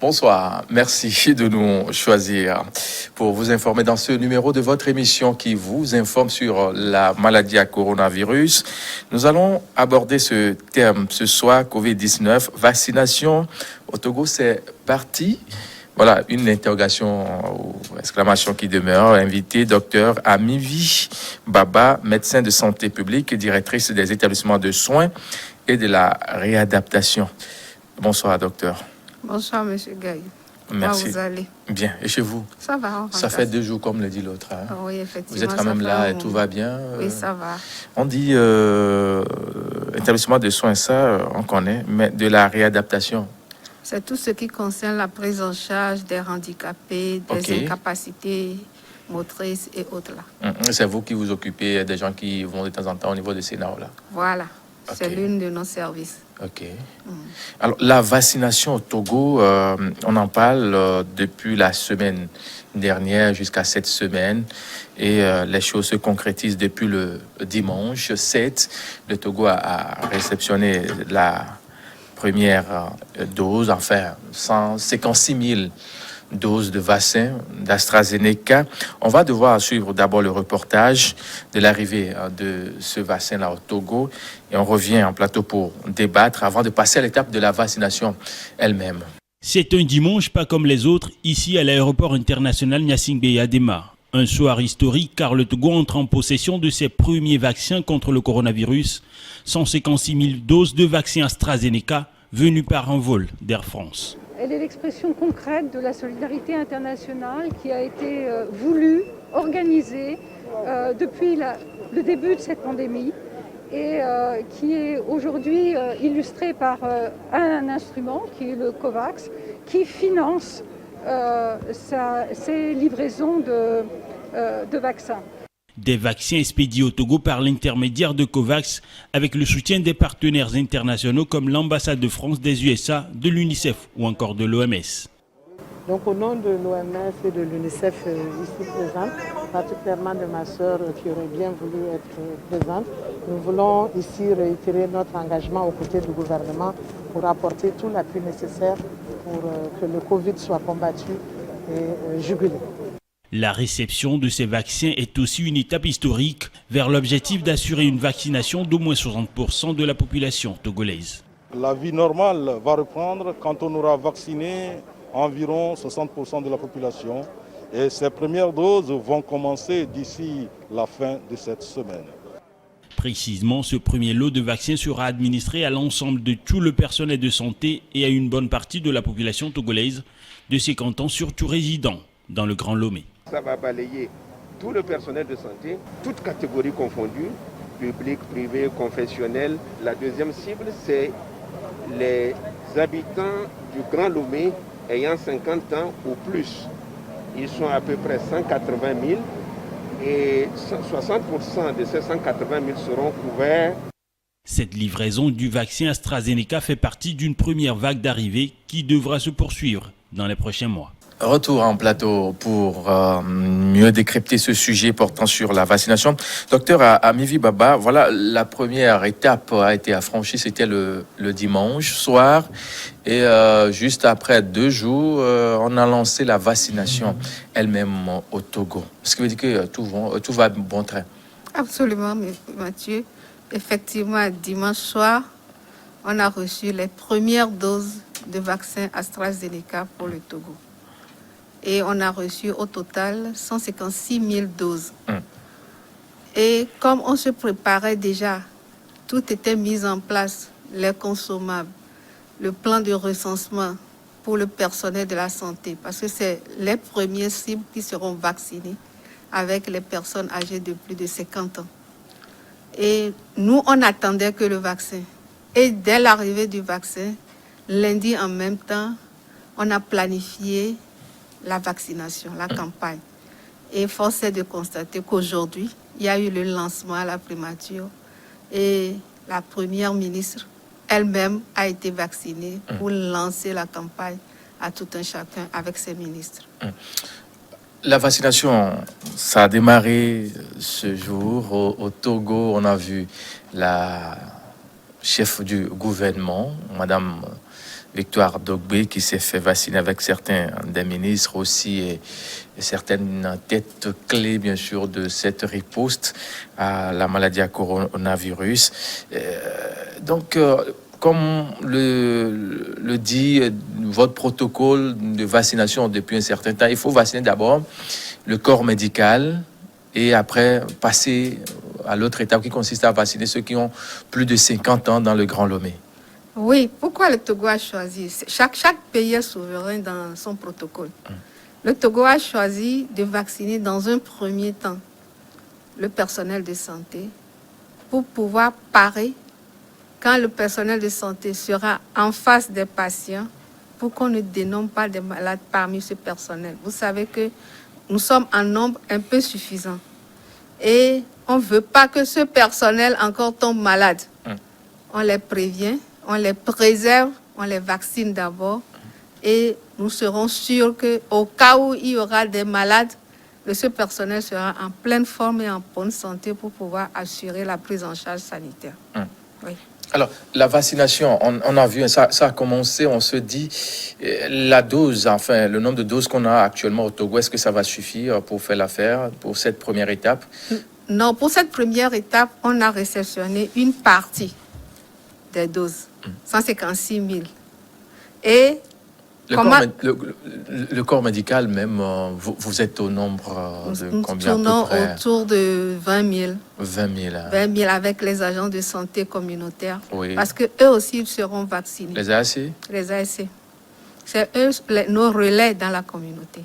Bonsoir, merci de nous choisir pour vous informer dans ce numéro de votre émission qui vous informe sur la maladie à coronavirus. Nous allons aborder ce terme ce soir, COVID-19, vaccination. Au Togo, c'est parti. Voilà, une interrogation ou exclamation qui demeure. Invité, docteur Amivi Baba, médecin de santé publique et directrice des établissements de soins et de la réadaptation. Bonsoir, docteur. Bonsoir, monsieur Gaï. Merci. Comment vous allez? Bien. Et chez vous? Ça va. Ça fait 2 jours, comme le dit l'autre. Hein? Oui, effectivement. Vous êtes quand même là et tout va bien? Oui, ça va. On dit établissement de soins, ça, on connaît, mais de la réadaptation. C'est tout ce qui concerne la prise en charge des handicapés, des incapacités motrices et autres là. C'est vous qui vous occupez des gens qui vont de temps en temps au niveau de Sénat là? Voilà. C'est l'une de nos services. OK. Alors, la vaccination au Togo, on en parle depuis la semaine dernière jusqu'à cette semaine. Et les choses se concrétisent depuis le dimanche 7. Le Togo a réceptionné la première dose, enfin 156 000 doses de vaccin d'AstraZeneca. On va devoir suivre d'abord le reportage de l'arrivée de ce vaccin-là au Togo et on revient en plateau pour débattre avant de passer à l'étape de la vaccination elle-même. C'est un dimanche pas comme les autres ici à l'aéroport international Gnassingbé Adema. Un soir historique car le Togo entre en possession de ses premiers vaccins contre le coronavirus, 156 000 doses de vaccin AstraZeneca venus par un vol d'Air France. Elle est l'expression concrète de la solidarité internationale qui a été voulue, organisée depuis le début de cette pandémie et qui est aujourd'hui illustrée par un instrument qui est le COVAX qui finance ces livraisons de vaccins. Des vaccins expédiés au Togo par l'intermédiaire de COVAX avec le soutien des partenaires internationaux comme l'ambassade de France, des USA, de l'UNICEF ou encore de l'OMS. Donc au nom de l'OMS et de l'UNICEF ici présente, particulièrement de ma sœur qui aurait bien voulu être présente, nous voulons ici réitérer notre engagement aux côtés du gouvernement pour apporter tout l'appui nécessaire pour que le Covid soit combattu et jugulé. La réception de ces vaccins est aussi une étape historique vers l'objectif d'assurer une vaccination d'au moins 60% de la population togolaise. La vie normale va reprendre quand on aura vacciné environ 60% de la population et ces premières doses vont commencer d'ici la fin de cette semaine. Précisément, ce premier lot de vaccins sera administré à l'ensemble de tout le personnel de santé et à une bonne partie de la population togolaise de ces cantons, surtout résidents dans le Grand Lomé. Ça va balayer tout le personnel de santé, toutes catégories confondues, public, privé, confessionnel. La deuxième cible, c'est les habitants du Grand Lomé ayant 50 ans ou plus. Ils sont à peu près 180 000 et 60% de ces 180 000 seront couverts. Cette livraison du vaccin AstraZeneca fait partie d'une première vague d'arrivée qui devra se poursuivre dans les prochains mois. Retour en plateau pour mieux décrypter ce sujet portant sur la vaccination. Docteur Amivi Baba, voilà, la première étape a été affranchie, c'était le dimanche soir. Et juste après 2 jours, on a lancé la vaccination elle-même au Togo. Ce qui veut dire que tout va bon train. Absolument, Mathieu. Effectivement, dimanche soir, on a reçu les premières doses de vaccin AstraZeneca pour le Togo. Et on a reçu au total 156 000 doses. Et comme on se préparait déjà, tout était mis en place, les consommables, le plan de recensement pour le personnel de la santé, parce que c'est les premiers cibles qui seront vaccinés avec les personnes âgées de plus de 50 ans. Et nous, on attendait que le vaccin. Et dès l'arrivée du vaccin, lundi en même temps, on a planifié la vaccination, la campagne. Et force est de constater qu'aujourd'hui, il y a eu le lancement à la primature et la première ministre elle-même a été vaccinée pour lancer la campagne à tout un chacun avec ses ministres. La vaccination, ça a démarré ce jour au Togo. On a vu la chef du gouvernement, Madame Victoire Dogbe, qui s'est fait vacciner avec certains des ministres aussi et certaines têtes clés, bien sûr, de cette riposte à la maladie à coronavirus. Donc, comme le dit votre protocole de vaccination depuis un certain temps, il faut vacciner d'abord le corps médical et après passer à l'autre étape qui consiste à vacciner ceux qui ont plus de 50 ans dans le Grand Lomé. Oui, pourquoi le Togo a choisi? Chaque pays est souverain dans son protocole. Le Togo a choisi de vacciner dans un premier temps le personnel de santé pour pouvoir parer quand le personnel de santé sera en face des patients pour qu'on ne dénombre pas des malades parmi ce personnel. Vous savez que nous sommes en nombre un peu suffisant et on ne veut pas que ce personnel encore tombe malade. On les prévient, on les préserve, on les vaccine d'abord et nous serons sûrs qu'au cas où il y aura des malades, ce personnel sera en pleine forme et en bonne santé pour pouvoir assurer la prise en charge sanitaire. Oui. Alors, la vaccination, on a vu, ça a commencé, on se dit, la dose, enfin, le nombre de doses qu'on a actuellement au Togo, est-ce que ça va suffire pour faire l'affaire, pour cette première étape? Non, pour cette première étape, on a réceptionné une partie des doses, 156 000. Et le corps médical même, vous êtes au nombre de combien à peu près? Nous tournons autour de 20 000. 20 000. 20 000 avec les agents de santé communautaire. Oui. Parce qu'eux aussi, ils seront vaccinés. Les ASC? Les ASC. C'est eux, nos relais dans la communauté.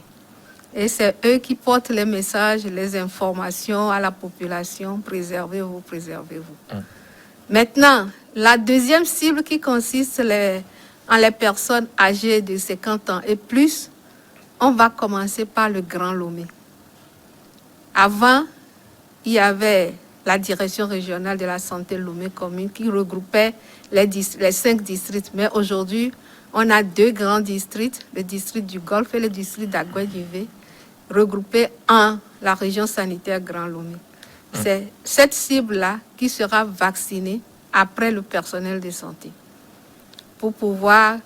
Et c'est eux qui portent les messages, les informations à la population. Préservez-vous, préservez-vous. Maintenant, la deuxième cible qui consiste en les personnes âgées de 50 ans et plus, on va commencer par le Grand Lomé. Avant, il y avait la direction régionale de la santé Lomé commune qui regroupait les 5 districts. Mais aujourd'hui, on a 2 grands districts, le district du Golfe et le district d'Aguaye-Divé, regroupés en la région sanitaire Grand Lomé. C'est cette cible-là qui sera vaccinée après le personnel de santé pour pouvoir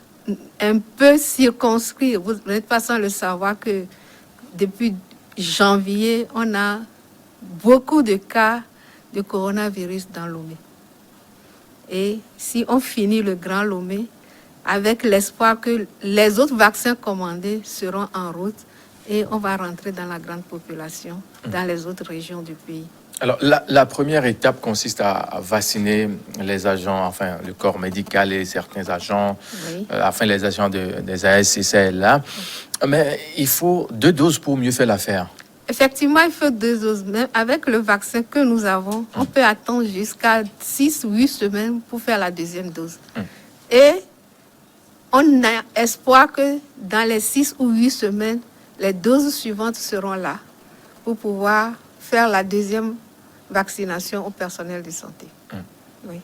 un peu circonscrire. Vous n'êtes pas sans le savoir que depuis janvier, on a beaucoup de cas de coronavirus dans Lomé. Et si on finit le Grand Lomé, avec l'espoir que les autres vaccins commandés seront en route et on va rentrer dans la grande population, dans les autres régions du pays. Alors, la première étape consiste à vacciner les agents, enfin, le corps médical et certains agents, Oui. enfin, les agents des ASC là. Mais il faut 2 doses pour mieux faire l'affaire. Effectivement, il faut 2 doses. Même avec le vaccin que nous avons, on peut attendre jusqu'à 6 ou 8 semaines pour faire la deuxième dose. Et on a espoir que dans les 6 ou 8 semaines, les doses suivantes seront là pour pouvoir faire la deuxième vaccination au personnel de santé. Oui.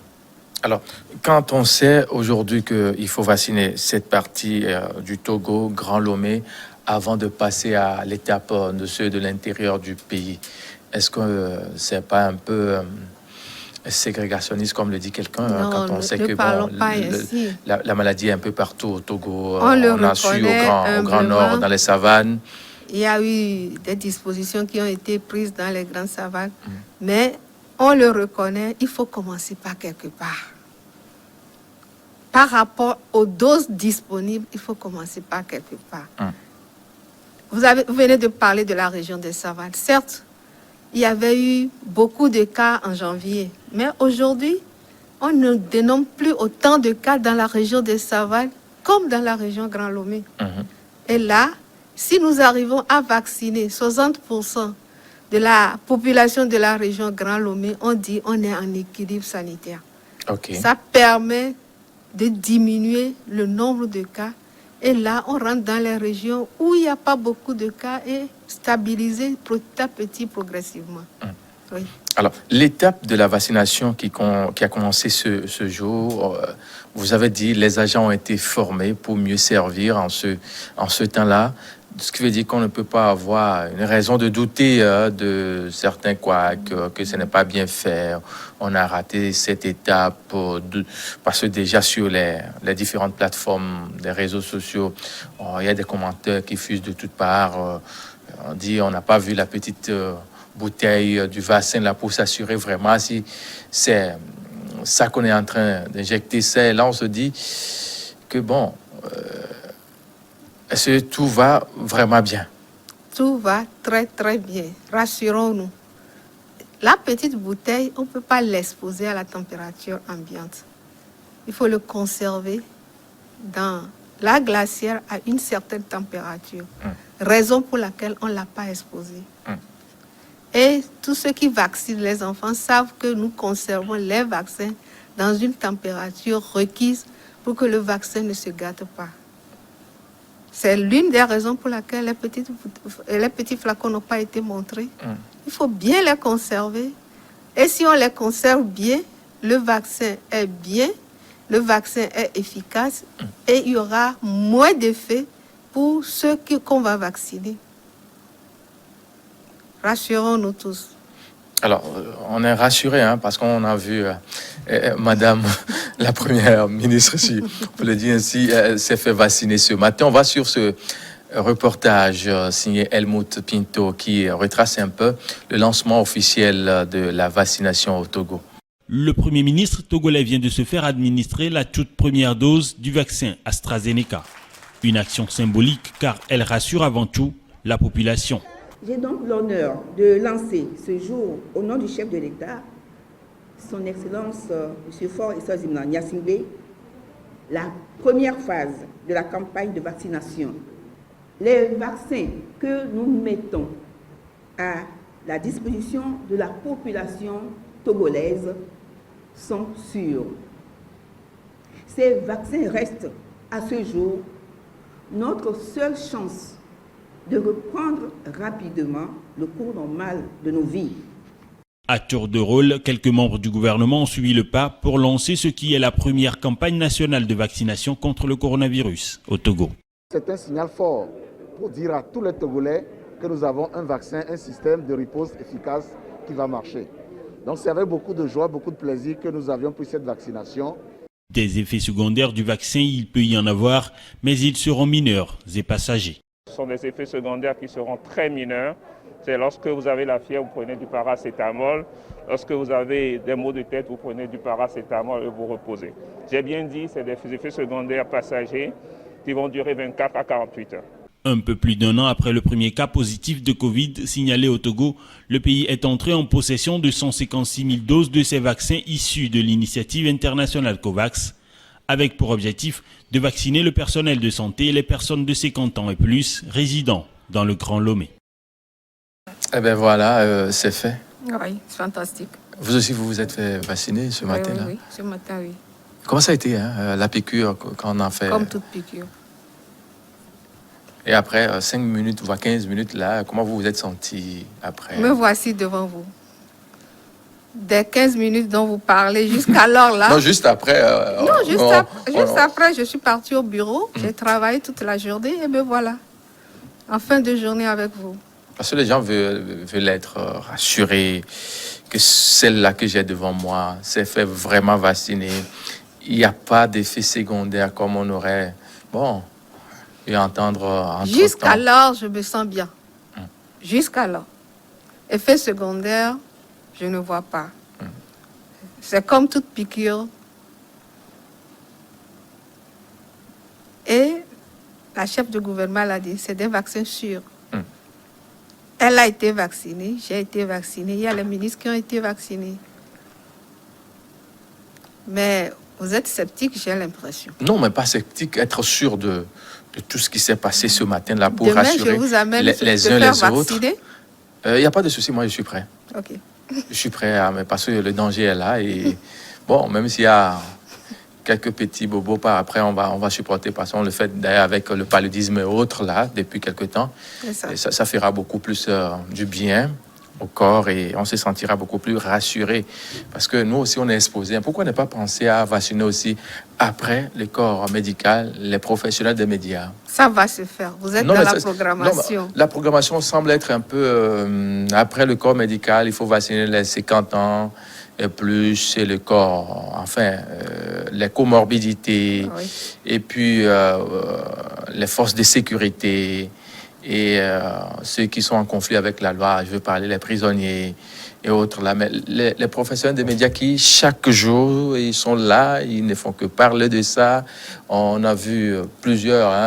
Alors, quand on sait aujourd'hui qu'il faut vacciner cette partie du Togo, Grand Lomé, avant de passer à l'étape de ceux de l'intérieur du pays, est-ce que c'est pas un peu ségrégationniste, comme le dit quelqu'un, quand on sait que la maladie est un peu partout au Togo, on a su au Grand Nord, dans les savanes. Il y a eu des dispositions qui ont été prises dans les grandes savanes, mais on le reconnaît, il faut commencer par quelque part. Par rapport aux doses disponibles, il faut commencer par quelque part. Vous venez de parler de la région des savanes. Certes, il y avait eu beaucoup de cas en janvier, mais aujourd'hui, on ne dénombre plus autant de cas dans la région des savanes comme dans la région Grand Lomé. Et là, si nous arrivons à vacciner 60% de la population de la région Grand Lomé, on dit on est en équilibre sanitaire. Ça permet de diminuer le nombre de cas. Et là, on rentre dans les régions où il n'y a pas beaucoup de cas et stabiliser petit à petit, progressivement. Oui. Alors, l'étape de la vaccination qui a commencé ce jour, vous avez dit les agents ont été formés pour mieux servir en ce temps-là. Ce qui veut dire qu'on ne peut pas avoir une raison de douter de certains couacs, que ce n'est pas bien fait. On a raté cette étape parce que déjà sur les différentes plateformes des réseaux sociaux, il y a des commentaires qui fusent de toutes parts. On dit on n'a pas vu la petite bouteille du vaccin là pour s'assurer vraiment si c'est ça qu'on est en train d'injecter. Là, on se dit que bon... est-ce que tout va vraiment bien? Tout va très très bien, rassurons-nous. La petite bouteille, on ne peut pas l'exposer à la température ambiante. Il faut le conserver dans la glacière à une certaine température. Raison pour laquelle on ne l'a pas exposé. Et tous ceux qui vaccinent les enfants savent que nous conservons les vaccins dans une température requise pour que le vaccin ne se gâte pas. C'est l'une des raisons pour laquelle les petits flacons n'ont pas été montrés. Il faut bien les conserver. Et si on les conserve bien, le vaccin est bien, le vaccin est efficace et il y aura moins d'effets pour ceux qu'on va vacciner. Rassurons-nous tous. Alors, on est rassurés parce qu'on a vu Madame la Première ministre, si on peut le dire ainsi, s'est fait vacciner ce matin. On va sur ce reportage signé Helmut Pinto qui retrace un peu le lancement officiel de la vaccination au Togo. Le Premier ministre togolais vient de se faire administrer la toute première dose du vaccin AstraZeneca. Une action symbolique car elle rassure avant tout la population. J'ai donc l'honneur de lancer ce jour, au nom du chef de l'État, son Excellence M. Faure Essaoghimena Gnassingbé, la première phase de la campagne de vaccination. Les vaccins que nous mettons à la disposition de la population togolaise sont sûrs. Ces vaccins restent à ce jour notre seule chance de reprendre rapidement le cours normal de nos vies. À tour de rôle, quelques membres du gouvernement ont suivi le pas pour lancer ce qui est la première campagne nationale de vaccination contre le coronavirus au Togo. C'est un signal fort pour dire à tous les Togolais que nous avons un vaccin, un système de riposte efficace qui va marcher. Donc c'est avec beaucoup de joie, beaucoup de plaisir que nous avions pris cette vaccination. Des effets secondaires du vaccin, il peut y en avoir, mais ils seront mineurs et passagers. Ce sont des effets secondaires qui seront très mineurs. C'est lorsque vous avez la fièvre, vous prenez du paracétamol. Lorsque vous avez des maux de tête, vous prenez du paracétamol et vous reposez. J'ai bien dit, c'est des effets secondaires passagers qui vont durer 24 à 48 heures. Un peu plus d'un an après le premier cas positif de Covid signalé au Togo, le pays est entré en possession de 156 000 doses de ces vaccins issus de l'initiative internationale COVAX, avec pour objectif de vacciner le personnel de santé et les personnes de 50 ans et plus résidant dans le Grand Lomé. Eh bien voilà, c'est fait. Oui, c'est fantastique. Vous aussi, vous vous êtes fait vacciner ce matin-là? Oui, ce matin, oui. Comment ça a été, la piqûre, quand on en fait? Comme toute piqûre. Et après 5 minutes, voire 15 minutes, là, comment vous vous êtes senti après? Me voici devant vous. Des 15 minutes dont vous parlez jusqu'alors là. Non, juste après. Juste après, je suis partie au bureau. J'ai travaillé toute la journée et me voilà. En fin de journée avec vous. Parce que les gens veulent être rassurés que celle-là que j'ai devant moi s'est fait vraiment vacciner. Il n'y a pas d'effet secondaire comme on aurait. Bon. Et entendre jusqu'alors, je me sens bien. Jusqu'alors. Effet secondaire, je ne vois pas. C'est comme toute piqûre. Et la chef de gouvernement l'a dit, c'est des vaccins sûrs. Elle a été vaccinée, j'ai été vaccinée, il y a les ministres qui ont été vaccinés. Mais vous êtes sceptique, j'ai l'impression. Non, mais pas sceptique, être sûr de tout ce qui s'est passé ce matin-là pour demain, rassurer je vous amène les uns les autres. Il n'y a pas de souci, moi je suis prêt. Ok. Je suis prêt, mais parce que le danger est là. Et bon, même s'il y a quelques petits bobos par après, on va supporter parce qu'on le fait d'ailleurs avec le paludisme et autres là, depuis quelques temps. Et ça fera beaucoup plus du bien au corps et on se sentira beaucoup plus rassuré. Parce que nous aussi, on est exposés. Pourquoi ne pas penser à vacciner aussi après le corps médical, les professionnels des médias? Ça va se faire. Vous êtes dans la programmation. Non, la programmation semble être un peu après le corps médical. Il faut vacciner les 50 ans et plus, c'est le corps, enfin, les comorbidités, Oui. et puis les forces de sécurité et ceux qui sont en conflit avec la loi. Je veux parler les prisonniers et autres là, mais les professionnels des médias qui chaque jour ils sont là, ils ne font que parler de ça. On a vu plusieurs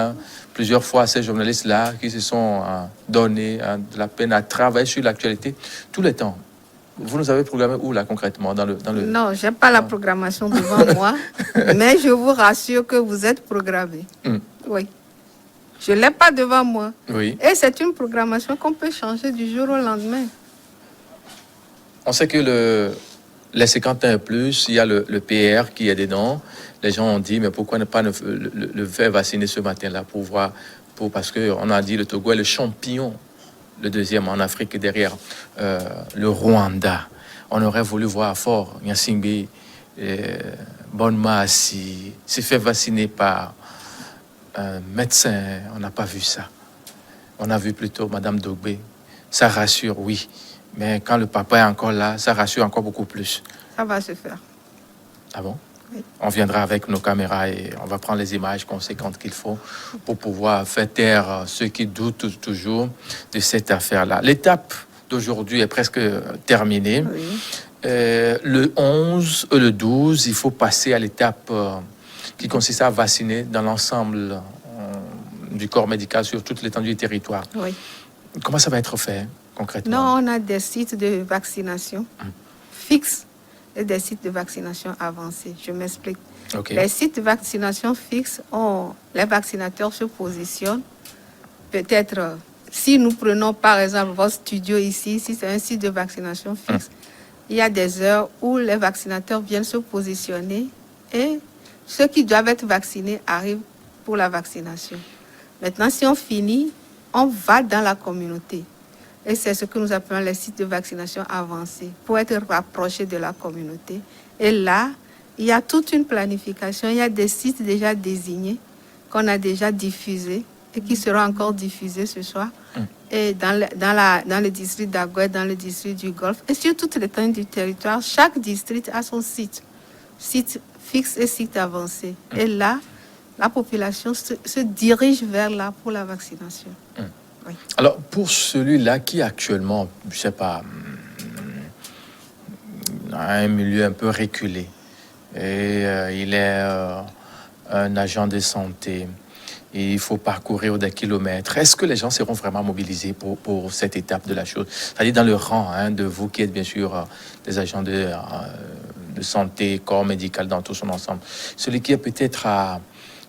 fois ces journalistes là qui se sont donné de la peine à travailler sur l'actualité tout le temps. Vous nous avez programmé où là concrètement dans le... Non, j'ai pas la programmation devant moi, mais je vous rassure que vous êtes programmé. Oui. Je l'ai pas devant moi. Oui. Et c'est une programmation qu'on peut changer du jour au lendemain. On sait que les 50 ans et plus, il y a le PR qui est dedans. Les gens ont dit, mais pourquoi ne pas le faire vacciner ce matin-là pour voir, parce qu'on a dit le Togo est le champion, le deuxième en Afrique derrière le Rwanda. On aurait voulu voir fort Gnassingbé, Bonma Assi, s'est fait vacciner par un médecin. On n'a pas vu ça. On a vu plutôt Madame Dogbé. Ça rassure, oui. Mais quand le papa est encore là, ça rassure encore beaucoup plus. Ça va se faire. Ah bon? Oui. On viendra avec nos caméras et on va prendre les images conséquentes qu'il faut pour pouvoir faire taire ceux qui doutent toujours de cette affaire-là. L'étape d'aujourd'hui est presque terminée. Oui. Le 11 et le 12, il faut passer à l'étape qui consiste à vacciner dans l'ensemble du corps médical sur toute l'étendue du territoire. Oui. Comment ça va être fait concrètement? Non, on a des sites de vaccination fixes et des sites de vaccination avancés. Je m'explique. Okay. Les sites de vaccination fixes, les vaccinateurs se positionnent. Peut-être, si nous prenons par exemple votre studio ici, si c'est un site de vaccination fixe, il y a des heures où les vaccinateurs viennent se positionner et ceux qui doivent être vaccinés arrivent pour la vaccination. Maintenant, si on finit, on va dans la communauté. Et c'est ce que nous appelons les sites de vaccination avancés, pour être rapprochés de la communauté. Et là, il y a toute une planification. Il y a des sites déjà désignés, qu'on a déjà diffusés, et qui seront encore diffusés ce soir. Et dans le district d'Agoué, dans le district du Golfe, et sur toute l'étendue du territoire, chaque district a son site fixe et site avancé. Et là, la population se dirige vers là pour la vaccination. Oui. Alors, pour celui-là qui actuellement, je ne sais pas, a un milieu un peu reculé, et il est un agent de santé, et il faut parcourir des kilomètres, est-ce que les gens seront vraiment mobilisés pour cette étape de la chose? C'est-à-dire dans le rang de vous qui êtes bien sûr des agents de santé, corps médical dans tout son ensemble. Celui qui est peut-être à,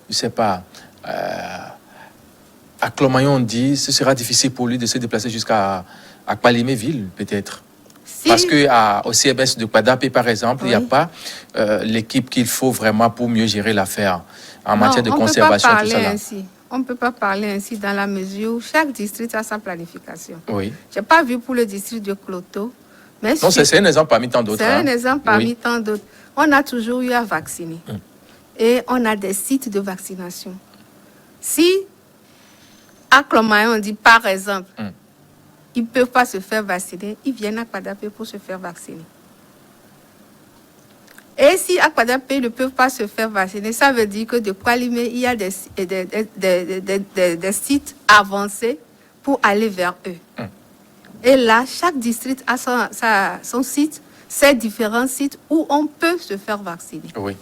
je ne sais pas, à Clomayon, on dit, ce sera difficile pour lui de se déplacer jusqu'à Kpalimé-Ville, peut-être. Si. Parce qu'au CMS de Kpadapé, par exemple, il n'y a pas l'équipe qu'il faut vraiment pour mieux gérer l'affaire en matière de conservation. Tout ça, là. On ne peut pas parler ainsi dans la mesure où chaque district a sa planification. Oui. Je n'ai pas vu pour le district de Cloto. Mais non, c'est un exemple parmi tant d'autres. C'est un exemple parmi tant d'autres. On a toujours eu à vacciner. Et on a des sites de vaccination. Si à Clomayon, on dit par exemple, ils ne peuvent pas se faire vacciner, ils viennent à Kpadapé pour se faire vacciner. Et si à Kpadapé ne peuvent pas se faire vacciner, ça veut dire que de Kpalimé, il y a des sites avancés pour aller vers eux. Et là, chaque district a son site, ces différents sites où on peut se faire vacciner. Oui.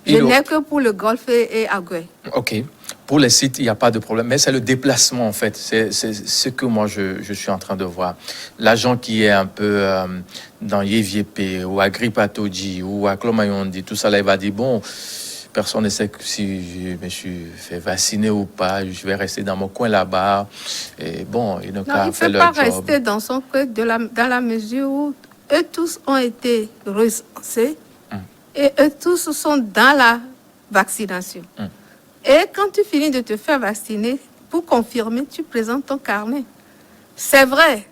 Je n'ai que pour le Golfe et Agoué. OK. Pour les sites, il n'y a pas de problème. Mais c'est le déplacement, en fait. C'est ce que moi, je suis en train de voir. L'agent qui est un peu dans Yéviépé ou à Gripatoji ou à Clomayondi, tout ça, là, il va dire, bon, personne ne sait si je me suis fait vacciner ou pas. Je vais rester dans mon coin là-bas. Et bon, il ne peut pas faire leur job. Il ne peut pas rester dans son coin dans la mesure où eux tous ont été recensés et eux tous sont dans la vaccination. Et quand tu finis de te faire vacciner, pour confirmer, tu présentes ton carnet. C'est vrai,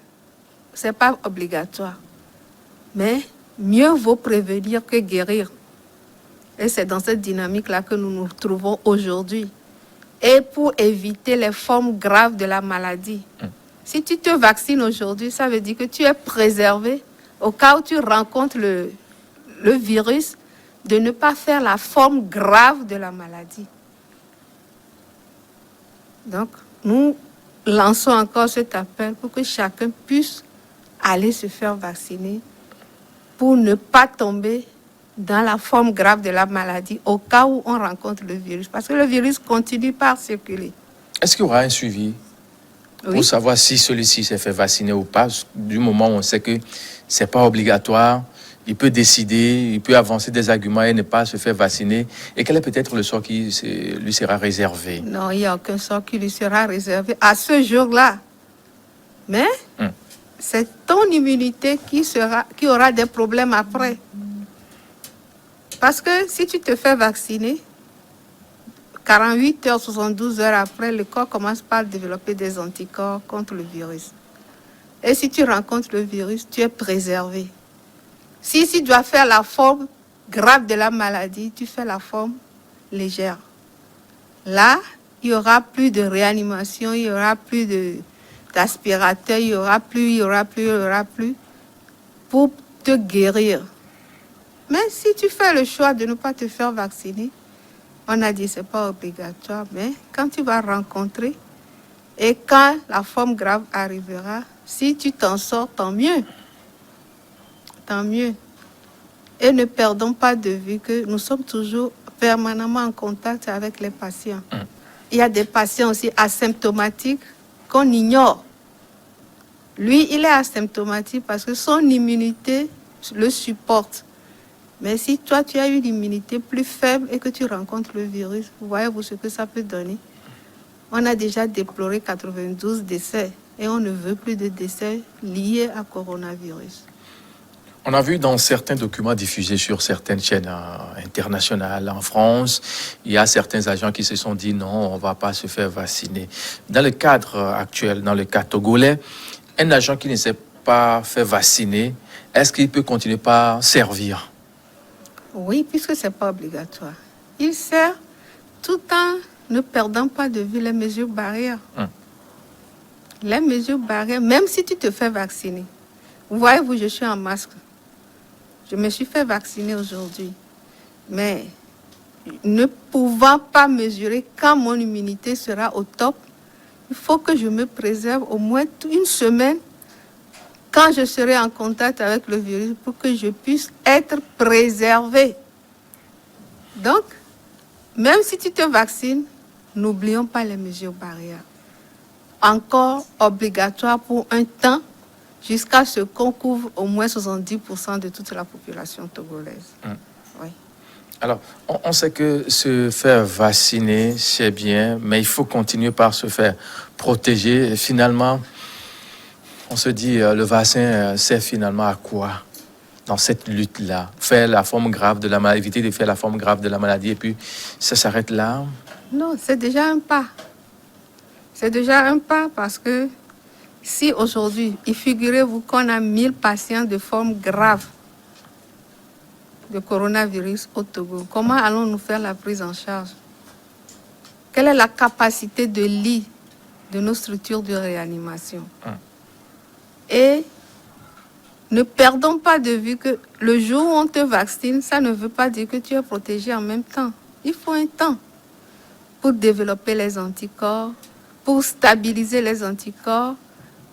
c'est pas obligatoire. Mais mieux vaut prévenir que guérir. Et c'est dans cette dynamique-là que nous nous trouvons aujourd'hui. Et pour éviter les formes graves de la maladie. Si tu te vaccines aujourd'hui, ça veut dire que tu es préservé au cas où tu rencontres le virus, de ne pas faire la forme grave de la maladie. Donc, nous lançons encore cet appel pour que chacun puisse aller se faire vacciner pour ne pas tomber dans la forme grave de la maladie au cas où on rencontre le virus. Parce que le virus continue par circuler. Est-ce qu'il y aura un suivi pour savoir si celui-ci s'est fait vacciner ou pas? Du moment où on sait que ce n'est pas obligatoire, il peut décider, il peut avancer des arguments et ne pas se faire vacciner. Et quel est peut-être le sort qui lui sera réservé? Non, il n'y a aucun sort qui lui sera réservé à ce jour-là. Mais c'est ton immunité qui aura des problèmes après. Parce que si tu te fais vacciner, 48 heures, 72 heures après, le corps commence par développer des anticorps contre le virus. Et si tu rencontres le virus, tu es préservé. Si tu dois faire la forme grave de la maladie, tu fais la forme légère. Là, il n'y aura plus de réanimation, il n'y aura plus d'aspirateur, il n'y aura plus pour te guérir. Mais si tu fais le choix de ne pas te faire vacciner, on a dit que ce n'est pas obligatoire, mais quand tu vas rencontrer et quand la forme grave arrivera, si tu t'en sors, tant mieux. Tant mieux. Et ne perdons pas de vue que nous sommes toujours permanemment en contact avec les patients. Il y a des patients aussi asymptomatiques qu'on ignore. Lui, il est asymptomatique parce que son immunité le supporte. Mais si toi, tu as une immunité plus faible et que tu rencontres le virus, voyez-vous ce que ça peut donner? On a déjà déploré 92 décès et on ne veut plus de décès liés à coronavirus. On a vu dans certains documents diffusés sur certaines chaînes internationales en France, il y a certains agents qui se sont dit non, on ne va pas se faire vacciner. Dans le cadre actuel, dans le cas togolais, un agent qui ne s'est pas fait vacciner, est-ce qu'il peut continuer par servir? Oui, puisque ce n'est pas obligatoire. Il sert tout en ne perdant pas de vue les mesures barrières. Les mesures barrières, même si tu te fais vacciner. Voyez-vous, je suis en masque. Je me suis fait vacciner aujourd'hui. Mais ne pouvant pas mesurer quand mon immunité sera au top, il faut que je me préserve au moins une semaine quand je serai en contact avec le virus pour que je puisse être préservé. Donc, même si tu te vaccines, n'oublions pas les mesures barrières. Encore obligatoire pour un temps, jusqu'à ce qu'on couvre au moins 70% de toute la population togolaise. Oui. Alors, on sait que se faire vacciner, c'est bien, mais il faut continuer par se faire protéger. Et finalement, on se dit, le vaccin sert finalement à quoi dans cette lutte-là? Faire la forme grave de la maladie, éviter de faire la forme grave de la maladie, et puis ça s'arrête là? Non, c'est déjà un pas. C'est déjà un pas parce que si aujourd'hui, figurez-vous qu'on a 1000 patients de forme grave de coronavirus au Togo, comment allons-nous faire la prise en charge? Quelle est la capacité de lit de nos structures de réanimation? Et ne perdons pas de vue que le jour où on te vaccine, ça ne veut pas dire que tu es protégé en même temps. Il faut un temps pour développer les anticorps, pour stabiliser les anticorps,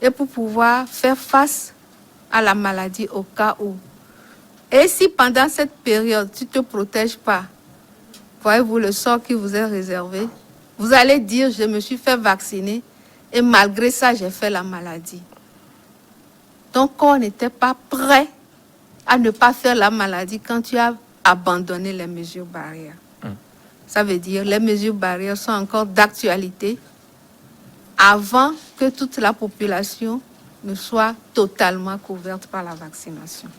et pour pouvoir faire face à la maladie au cas où. Et si pendant cette période, tu ne te protèges pas, voyez-vous le sort qui vous est réservé, vous allez dire, je me suis fait vacciner et malgré ça, j'ai fait la maladie. Ton corps n'était pas prêt à ne pas faire la maladie quand tu as abandonné les mesures barrières. Ça veut dire que les mesures barrières sont encore d'actualité avant que toute la population ne soit totalement couverte par la vaccination.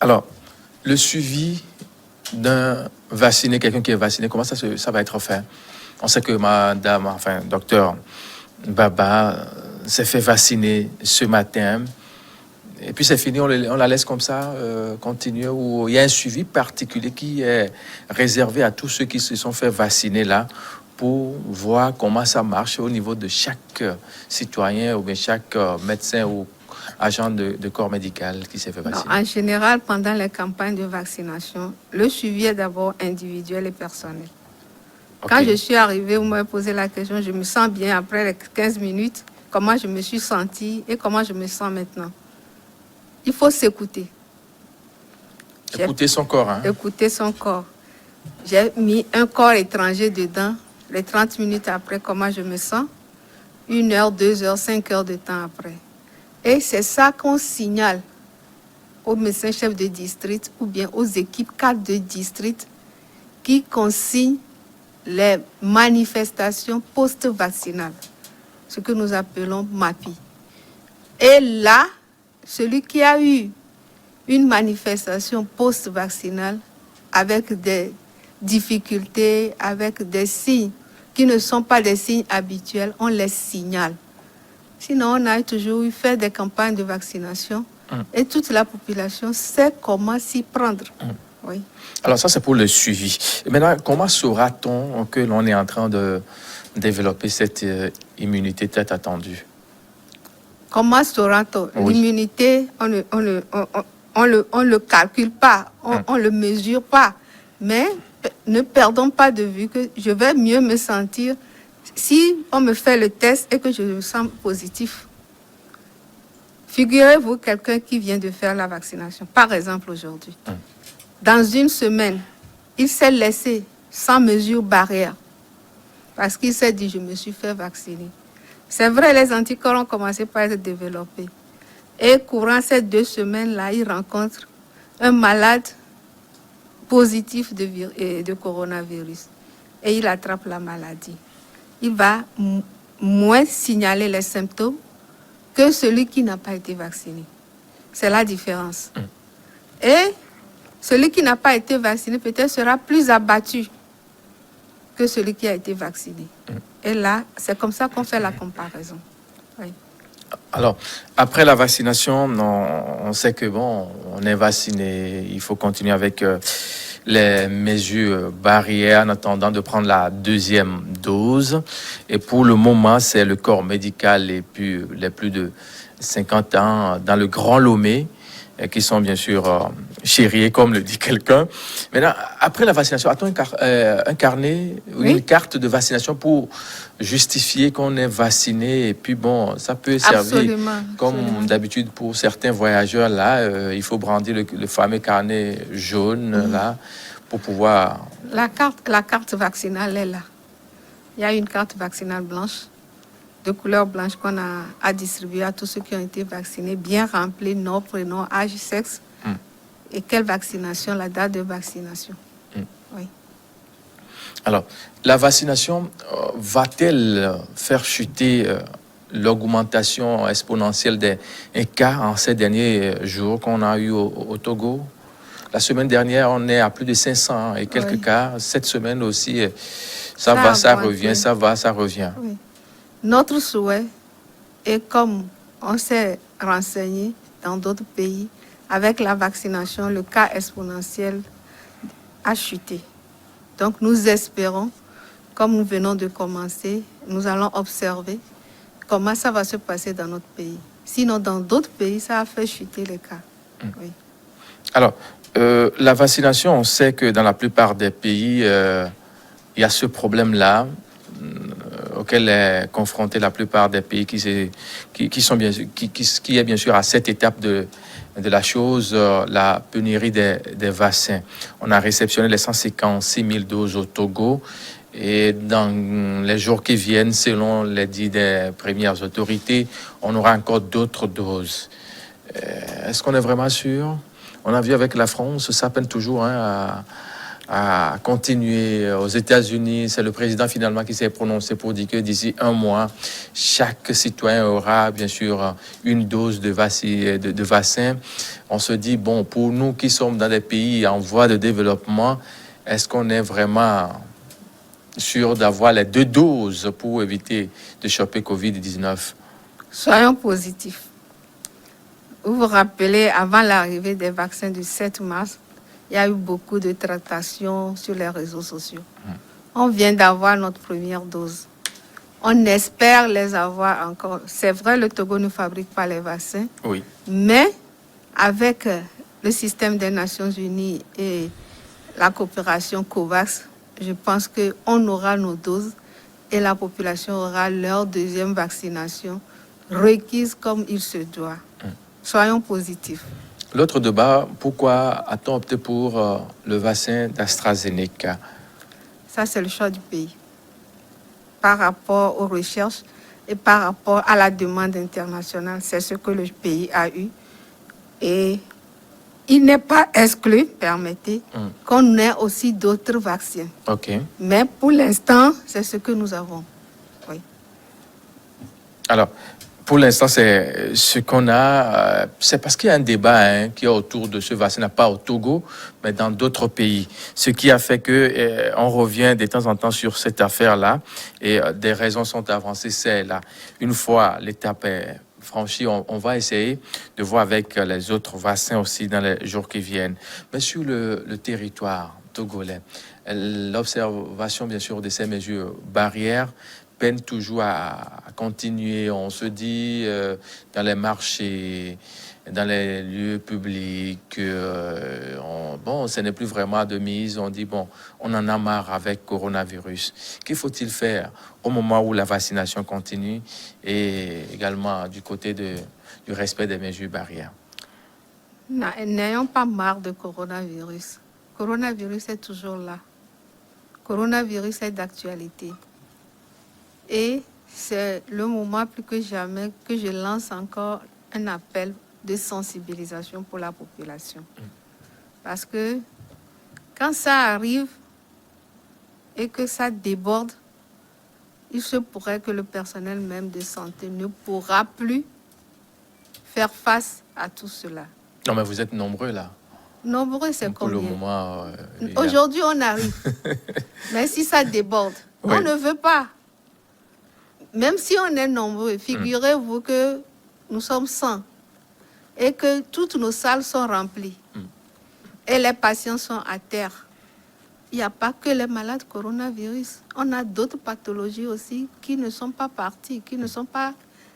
Alors, le suivi d'un vacciné, quelqu'un qui est vacciné, comment ça va être fait? On sait que docteur Baba, s'est fait vacciner ce matin. Et puis c'est fini, on la laisse comme ça continuer, ou il y a un suivi particulier qui est réservé à tous ceux qui se sont fait vacciner là, pour voir comment ça marche au niveau de chaque citoyen ou bien chaque médecin ou agent de corps médical qui s'est fait vacciner. En général, pendant les campagnes de vaccination, le suivi est d'abord individuel et personnel. Okay. Quand je suis arrivée, vous m'avez posé la question, je me sens bien après les 15 minutes, comment je me suis sentie et comment je me sens maintenant. Il faut s'écouter. Écouter son corps. Hein? Écouter son corps. J'ai mis un corps étranger dedans. Les 30 minutes après, comment je me sens. 1 heure, 2 heures, 5 heures de temps après. Et c'est ça qu'on signale aux médecins chefs de district ou bien aux équipes cadres de district qui consignent les manifestations post-vaccinales, ce que nous appelons MAPI. Et là, celui qui a eu une manifestation post-vaccinale avec des difficultés, avec des signes qui ne sont pas des signes habituels, on les signale. Sinon, on a toujours eu fait des campagnes de vaccination et toute la population sait comment s'y prendre. Oui. Alors ça, c'est pour le suivi. Et maintenant, comment saura-t-on que l'on est en train de développer cette immunité tête attendue? Comment saura-t-on? Oui. L'immunité, on le calcule pas, on le mesure pas. Mais ne perdons pas de vue que je vais mieux me sentir si on me fait le test et que je me sens positif. Figurez-vous quelqu'un qui vient de faire la vaccination, par exemple aujourd'hui. Dans une semaine, il s'est laissé sans mesure barrière parce qu'il s'est dit, je me suis fait vacciner. C'est vrai, les anticorps ont commencé par être développés. Et courant ces 2 semaines-là, il rencontre un malade positif de coronavirus. Et il attrape la maladie. Il va moins signaler les symptômes que celui qui n'a pas été vacciné. C'est la différence. Et celui qui n'a pas été vacciné peut-être sera plus abattu que celui qui a été vacciné. Et là, c'est comme ça qu'on fait la comparaison. Oui. Alors, après la vaccination, on sait que bon, on est vacciné. Il faut continuer avec les mesures barrières en attendant de prendre la 2e dose. Et pour le moment, c'est le corps médical et puis les plus de 50 ans dans le Grand Lomé qui sont bien sûr chéris, comme le dit quelqu'un. Maintenant, après la vaccination, a-t-on un carnet ou une carte de vaccination pour justifier qu'on est vacciné? Et puis bon, ça peut servir comme d'habitude pour certains voyageurs. Là, il faut brandir le fameux carnet jaune là pour pouvoir... La carte vaccinale est là. Il y a une carte vaccinale blanche, de couleur blanche qu'on a à distribuer à tous ceux qui ont été vaccinés, bien remplis, nom, prénom, âge, sexe, et quelle vaccination, la date de vaccination. Oui. Alors, la vaccination va-t-elle faire chuter l'augmentation exponentielle des cas en ces derniers jours qu'on a eu au Togo? La semaine dernière, on est à plus de 500 et quelques cas. Cette semaine aussi, ça va, ça revient, ça va, ça revient. Oui. Notre souhait est, comme on s'est renseigné dans d'autres pays, avec la vaccination, le cas exponentiel a chuté. Donc nous espérons, comme nous venons de commencer, nous allons observer comment ça va se passer dans notre pays. Sinon, dans d'autres pays, ça a fait chuter les cas. Oui. Alors, la vaccination, on sait que dans la plupart des pays, il y a ce problème-là auquel est confronté la plupart des pays qui est bien sûr à cette étape de la chose, la pénurie des vaccins. On a réceptionné les 156 000 doses au Togo et dans les jours qui viennent, selon les dits des premières autorités, on aura encore d'autres doses. Est-ce qu'on est vraiment sûr? On a vu avec la France, ça peine toujours à continuer. Aux États-Unis, c'est le président finalement qui s'est prononcé pour dire que d'ici 1 mois, chaque citoyen aura bien sûr une dose de vaccin. On se dit, bon, pour nous qui sommes dans des pays en voie de développement, est-ce qu'on est vraiment sûr d'avoir les 2 doses pour éviter de choper Covid-19? Soyons positifs. Vous vous rappelez, avant l'arrivée des vaccins du 7 mars, il y a eu beaucoup de tractations sur les réseaux sociaux. On vient d'avoir notre première dose. On espère les avoir encore. C'est vrai, le Togo ne fabrique pas les vaccins, Oui. mais avec le système des Nations Unies et la coopération COVAX, je pense qu'on aura nos doses et la population aura leur deuxième vaccination requise comme il se doit. Soyons positifs. L'autre débat, pourquoi a-t-on opté pour le vaccin d'AstraZeneca? Ça, c'est le choix du pays. Par rapport aux recherches et par rapport à la demande internationale, c'est ce que le pays a eu. Et il n'est pas exclu, permettez, qu'on ait aussi d'autres vaccins. OK. Mais pour l'instant, c'est ce que nous avons. Oui. Alors, pour l'instant, c'est ce qu'on a. C'est parce qu'il y a un débat qui est autour de ce vaccin, pas au Togo, mais dans d'autres pays. Ce qui a fait que on revient de temps en temps sur cette affaire-là, et des raisons sont avancées. C'est là. Une fois l'étape est franchie, on va essayer de voir avec les autres vaccins aussi dans les jours qui viennent. Mais sur le territoire togolais, l'observation, bien sûr, de ces mesures barrières peine toujours à continuer. On se dit dans les marchés, dans les lieux publics, bon, ce n'est plus vraiment de mise. On dit, bon, on en a marre avec coronavirus. Qu'il faut-il faire au moment où la vaccination continue et également du côté du respect des mesures barrières? N'ayons pas marre de coronavirus. Coronavirus est toujours là. Coronavirus est d'actualité. Et c'est le moment plus que jamais que je lance encore un appel de sensibilisation pour la population. Parce que quand ça arrive et que ça déborde, il se pourrait que le personnel même de santé ne pourra plus faire face à tout cela. Non, mais vous êtes nombreux là. Nombreux, c'est pour combien? Le moment, aujourd'hui, on arrive. Mais si ça déborde, oui. On ne veut pas. Même si on est nombreux, figurez-vous que nous sommes 100 et que toutes nos salles sont remplies et les patients sont à terre. Il n'y a pas que les malades coronavirus. On a d'autres pathologies aussi qui ne sont pas parties, qui ne sont pas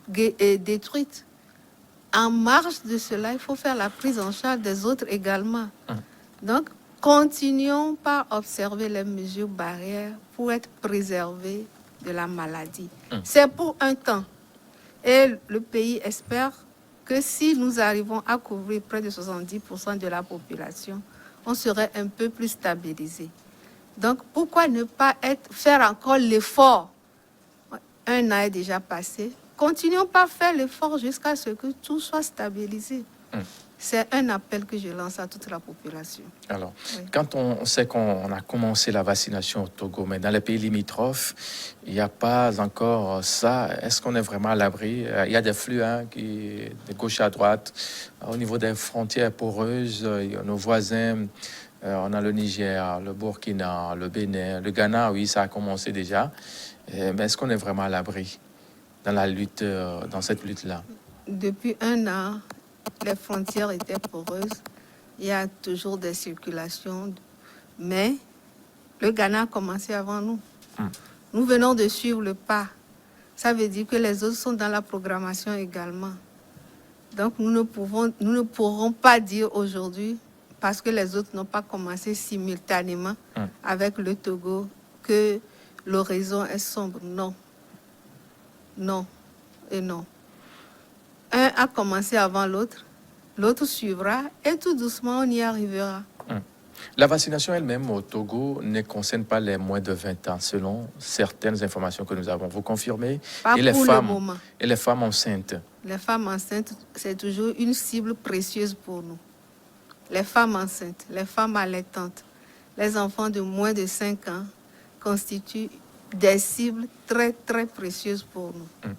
détruites. En marge de cela, il faut faire la prise en charge des autres également. Donc, continuons par observer les mesures barrières pour être préservés de la maladie. C'est pour un temps. Et le pays espère que si nous arrivons à couvrir près de 70% de la population, on serait un peu plus stabilisé. Donc, pourquoi ne pas faire encore l'effort? Un an est déjà passé. Continuons par faire l'effort jusqu'à ce que tout soit stabilisé. C'est un appel que je lance à toute la population. Alors, oui. Quand on sait qu'on a commencé la vaccination au Togo, mais dans les pays limitrophes, il n'y a pas encore ça. Est-ce qu'on est vraiment à l'abri? Il y a des flux qui, de gauche à droite. Au niveau des frontières poreuses, nos voisins, on a le Niger, le Burkina, le Bénin, le Ghana, oui, ça a commencé déjà. Mais est-ce qu'on est vraiment à l'abri dans la lutte, dans cette lutte-là? Depuis un an, les frontières étaient poreuses. Il y a toujours des circulations. Mais le Ghana a commencé avant nous. Nous venons de suivre le pas. Ça veut dire que les autres sont dans la programmation également. Donc nous ne pourrons pas dire aujourd'hui, parce que les autres n'ont pas commencé simultanément avec le Togo, que l'horizon est sombre. Non. Non et non. Un a commencé avant l'autre, l'autre suivra et tout doucement on y arrivera. La vaccination elle-même au Togo ne concerne pas les moins de 20 ans, selon certaines informations que nous avons. Vous confirmez? Pas et pour le moment. Et les femmes enceintes? Les femmes enceintes, c'est toujours une cible précieuse pour nous. Les femmes enceintes, les femmes allaitantes, les enfants de moins de 5 ans constituent des cibles très, très précieuses pour nous.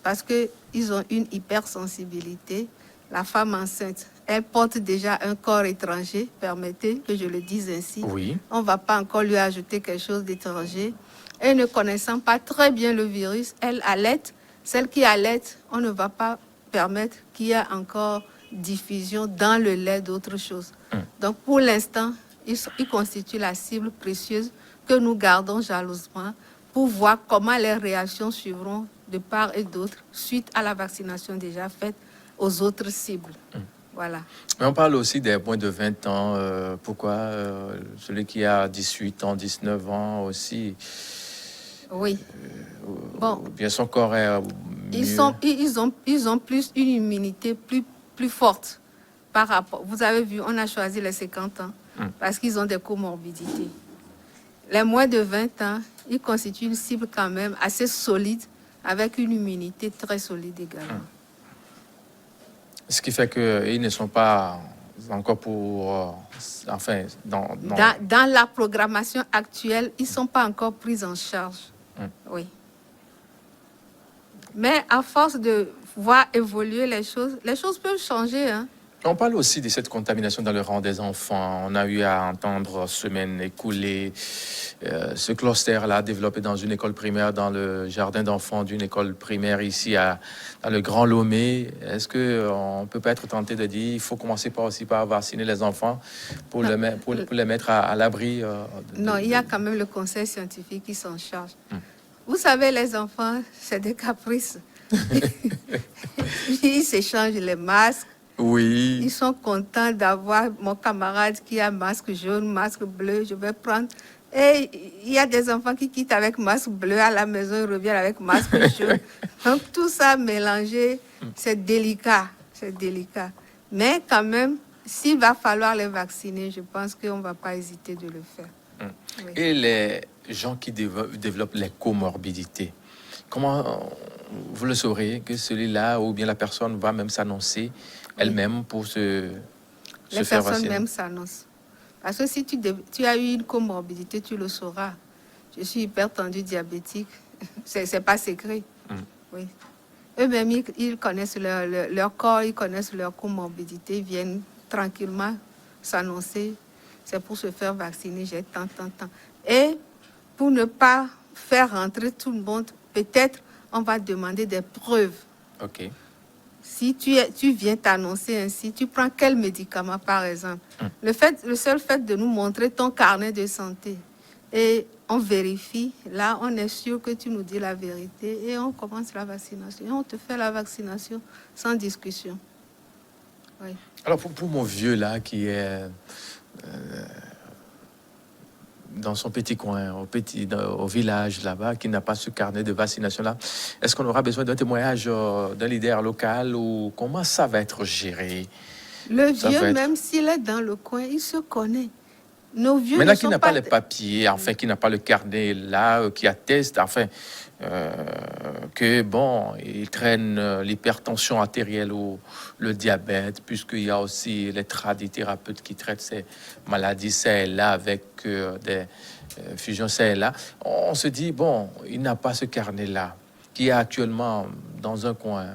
Parce qu'ils ont une hypersensibilité. La femme enceinte, elle porte déjà un corps étranger, permettez que je le dise ainsi. Oui. On ne va pas encore lui ajouter quelque chose d'étranger. Et ne connaissant pas très bien le virus, elle allaite Celles qui allaitent, on ne va pas permettre qu'il y ait encore diffusion dans le lait d'autres choses. Donc, pour l'instant, ils constituent la cible précieuse que nous gardons jalousement pour voir comment les réactions suivront de part et d'autre suite à la vaccination déjà faite aux autres cibles. Voilà. Mais on parle aussi des moins de 20 ans. Pourquoi celui qui a 18 ans, 19 ans aussi? Oui. Bon. Bien son corps est ils ont plus une immunité plus forte par rapport. Vous avez vu, on a choisi les 50 ans parce qu'ils ont des comorbidités. Les moins de 20 ans, ils constituent une cible quand même assez solide avec une immunité très solide également. Ce qui fait qu'ils ne sont pas encore pour... enfin, dans la programmation actuelle, ils ne sont pas encore pris en charge. Oui. Mais à force de voir évoluer les choses peuvent changer. Hein. On parle aussi de cette contamination dans le rang des enfants. On a eu à entendre semaine écoulée ce cluster-là développé dans une école primaire, dans le jardin d'enfants d'une école primaire ici dans le Grand Lomé. Est-ce qu'on ne peut pas être tenté de dire qu'il faut commencer par vacciner les enfants pour les mettre à l'abri Non, il y a quand même le conseil scientifique qui s'en charge. Vous savez, les enfants, c'est des caprices. Ils s'échangent les masques. Oui. Ils sont contents d'avoir mon camarade qui a masque jaune, masque bleu. Je vais prendre. Et il y a des enfants qui quittent avec masque bleu à la maison, ils reviennent avec masque jaune. Donc tout ça mélangé, c'est délicat. C'est délicat. Mais quand même, s'il va falloir les vacciner, je pense qu'on ne va pas hésiter de le faire. Oui. Et les gens qui développent les comorbidités, comment vous le saurez que celui-là ou bien la personne va même s'annoncer elle-même pour se faire vacciner? Les personnes même s'annoncent. Parce que si tu as eu une comorbidité, tu le sauras. Je suis hypertendu diabétique. C'est pas secret. Oui. Eux-mêmes, ils connaissent leur corps, ils connaissent leur comorbidité, ils viennent tranquillement s'annoncer. C'est pour se faire vacciner, j'ai tant. Et pour ne pas faire rentrer tout le monde, peut-être on va demander des preuves. OK. Si tu viens t'annoncer ainsi, tu prends quel médicament, par exemple? Le seul fait de nous montrer ton carnet de santé et on vérifie, là, on est sûr que tu nous dis la vérité et on commence la vaccination. Et on te fait la vaccination sans discussion. Oui. Alors, pour mon vieux, là, qui est dans son petit coin, au village là-bas, qui n'a pas ce carnet de vaccination-là, est-ce qu'on aura besoin d'un témoignage d'un leader local ou comment ça va être géré? Le vieux, même s'il est dans le coin, il se connaît. Nos vieux maintenant qui n'a pas les papiers, enfin, qui n'a pas le carnet là, qui atteste, enfin, que bon, il traîne l'hypertension artérielle ou le diabète, puisqu'il y a aussi les tradithérapeutes qui traitent ces maladies, ça et là, avec des fusions, ça et là. On se dit, bon, il n'a pas ce carnet-là, qui est actuellement dans un coin,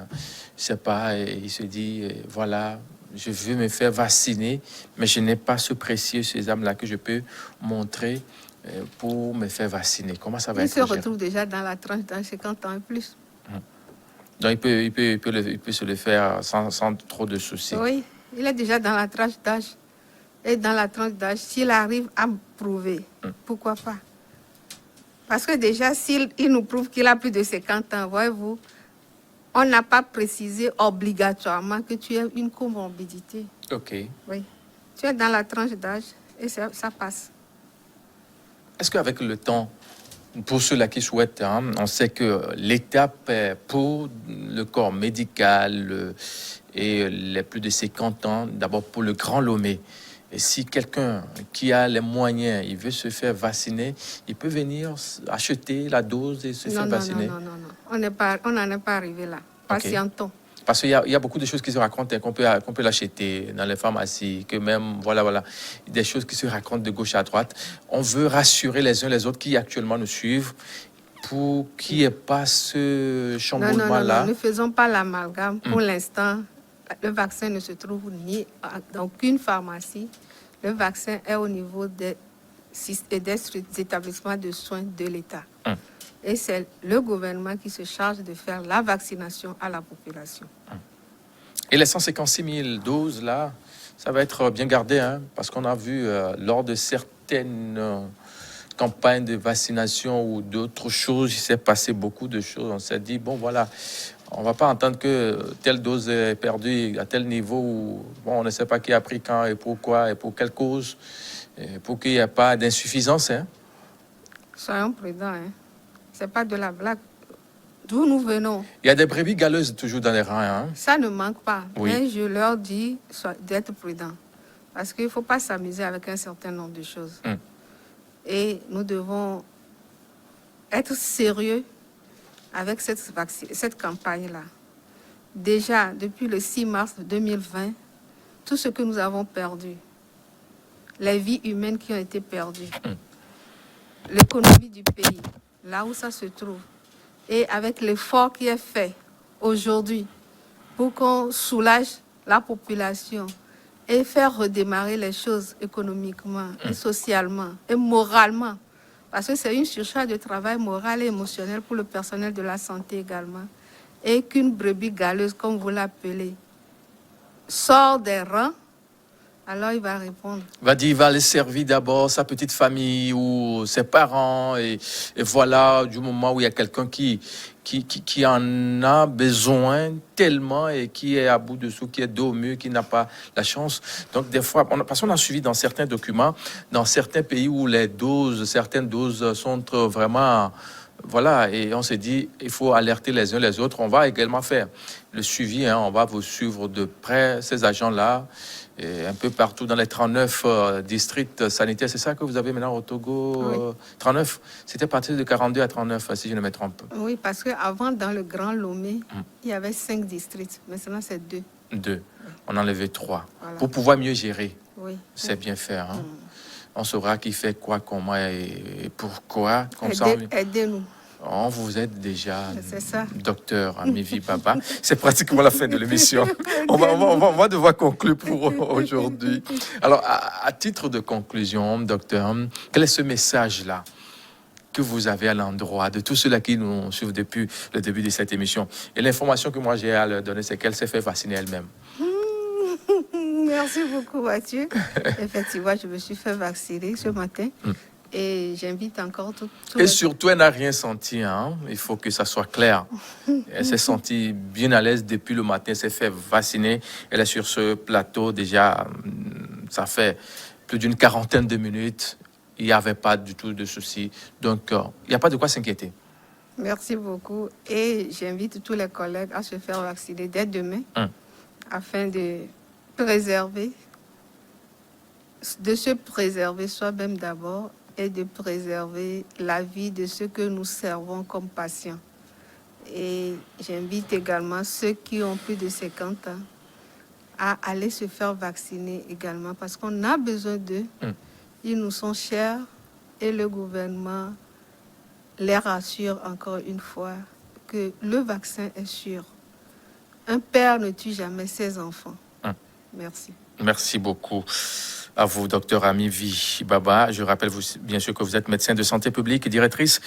je sais pas, et il se dit, voilà, je veux me faire vacciner, mais je n'ai pas ce précieux sésame-là que je peux montrer pour me faire vacciner. Comment ça va être géré? Il se retrouve déjà dans la tranche d'âge 50 ans et plus. Donc, il peut se le faire sans trop de soucis. Oui, il est déjà dans la tranche d'âge. Et dans la tranche d'âge, s'il arrive à prouver, pourquoi pas? Parce que déjà, s'il nous prouve qu'il a plus de 50 ans, voyez-vous, on n'a pas précisé obligatoirement que tu as une comorbidité. OK. Oui. Tu es dans la tranche d'âge et ça passe. Est-ce qu'avec le temps, pour ceux-là qui souhaitent, on sait que l'étape pour le corps médical et les plus de 50 ans, d'abord pour le Grand Lomé, et si quelqu'un qui a les moyens, il veut se faire vacciner, il peut venir acheter la dose et se faire vacciner? Non. On n'en est pas arrivé là. Patientons. Okay. Parce qu'il y a beaucoup de choses qui se racontent qu'on peut l'acheter dans les pharmacies, que même, voilà, des choses qui se racontent de gauche à droite. On veut rassurer les uns les autres qui actuellement nous suivent pour qu'il n'y ait pas ce chamboulement-là. Non, ne faisons pas l'amalgame. Pour l'instant, le vaccin ne se trouve ni dans aucune pharmacie. Le vaccin est au niveau des établissements de soins de l'État. Et c'est le gouvernement qui se charge de faire la vaccination à la population. Et les 156 000 doses, là, ça va être bien gardé, hein, parce qu'on a vu lors de certaines campagnes de vaccination ou d'autres choses, il s'est passé beaucoup de choses. On s'est dit, bon, voilà, on ne va pas entendre que telle dose est perdue à tel niveau où bon, on ne sait pas qui a pris quand et pourquoi et pour quelle cause, et pour qu'il n'y ait pas d'insuffisance. Hein. Soyons prudents, hein. Ce n'est pas de la blague. D'où nous venons. Il y a des brebis galeuses toujours dans les rangs. Hein. Ça ne manque pas. Oui. Mais je leur dis d'être prudents. Parce qu'il ne faut pas s'amuser avec un certain nombre de choses. Et nous devons être sérieux avec cette campagne-là. Déjà, depuis le 6 mars 2020, tout ce que nous avons perdu, les vies humaines qui ont été perdues, l'économie du pays, là où ça se trouve, et avec l'effort qui est fait aujourd'hui pour qu'on soulage la population et faire redémarrer les choses économiquement et socialement et moralement. Parce que c'est une surcharge de travail moral et émotionnel pour le personnel de la santé également. Et qu'une brebis galeuse, comme vous l'appelez, sort des rangs, alors il va répondre. Il va dire, il va aller servir d'abord sa petite famille ou ses parents. Et voilà, du moment où il y a quelqu'un qui en a besoin tellement et qui est à bout de souffle, qui est dos au mur, qui n'a pas la chance. Donc des fois, parce qu'on a suivi dans certains documents, dans certains pays où certaines doses sont vraiment... Voilà, et on s'est dit, il faut alerter les uns les autres. On va également faire le suivi, hein, on va vous suivre de près, ces agents-là, et un peu partout dans les 39 districts sanitaires. C'est ça que vous avez maintenant au Togo, Oui. 39. C'était parti de 42 à 39, si je ne me trompe. Oui, parce qu'avant, dans le Grand Lomé, il y avait 5 districts. Maintenant, c'est 2. 2. On a enlevé 3. Voilà. Pour pouvoir mieux gérer. Oui. C'est bien fait. Hein? On saura qui fait quoi, comment et pourquoi. Comme ça, Aidez-nous. on vous aide déjà, C'est ça. docteur Amivi Baba. C'est pratiquement la fin de l'émission. On va devoir conclure pour aujourd'hui. Alors, à titre de conclusion, docteur, quel est ce message-là que vous avez à l'endroit de tous ceux-là qui nous suivent depuis le début de cette émission? Et l'information que moi j'ai à leur donner, c'est qu'elle s'est fait vacciner elle-même. Merci beaucoup, Mathieu. Effectivement, je me suis fait vacciner ce matin. Et j'invite encore tout. Et surtout, elle n'a rien senti. Hein? Il faut que ça soit clair. Elle s'est sentie bien à l'aise depuis le matin. Elle s'est fait vacciner. Elle est sur ce plateau déjà. Ça fait plus d'une quarantaine de minutes. Il n'y avait pas du tout de souci. Donc, il n'y a pas de quoi s'inquiéter. Merci beaucoup. Et j'invite tous les collègues à se faire vacciner dès demain afin de se préserver soi-même d'abord et de préserver la vie de ceux que nous servons comme patients. Et j'invite également ceux qui ont plus de 50 ans à aller se faire vacciner également parce qu'on a besoin d'eux. Ils nous sont chers et le gouvernement les rassure encore une fois que le vaccin est sûr. Un père ne tue jamais ses enfants. Merci. Merci beaucoup à vous, docteur Amivi Baba. Je rappelle bien sûr que vous êtes médecin de santé publique et directrice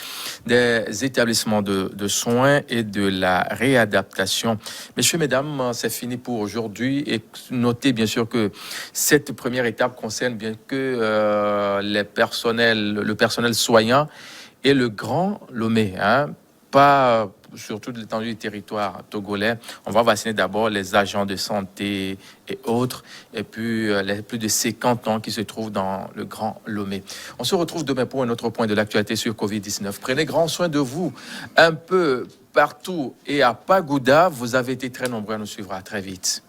des établissements de soins et de la réadaptation. Messieurs, mesdames, c'est fini pour aujourd'hui. Et notez bien sûr que cette première étape concerne bien que le personnel soignant et le Grand Lomé, hein, pas sur toute l'étendue du territoire togolais. On va vacciner d'abord les agents de santé et autres, et puis les plus de 50 ans qui se trouvent dans le Grand Lomé. On se retrouve demain pour un autre point de l'actualité sur Covid-19. Prenez grand soin de vous un peu partout et à Pagoda. Vous avez été très nombreux à nous suivre. À très vite.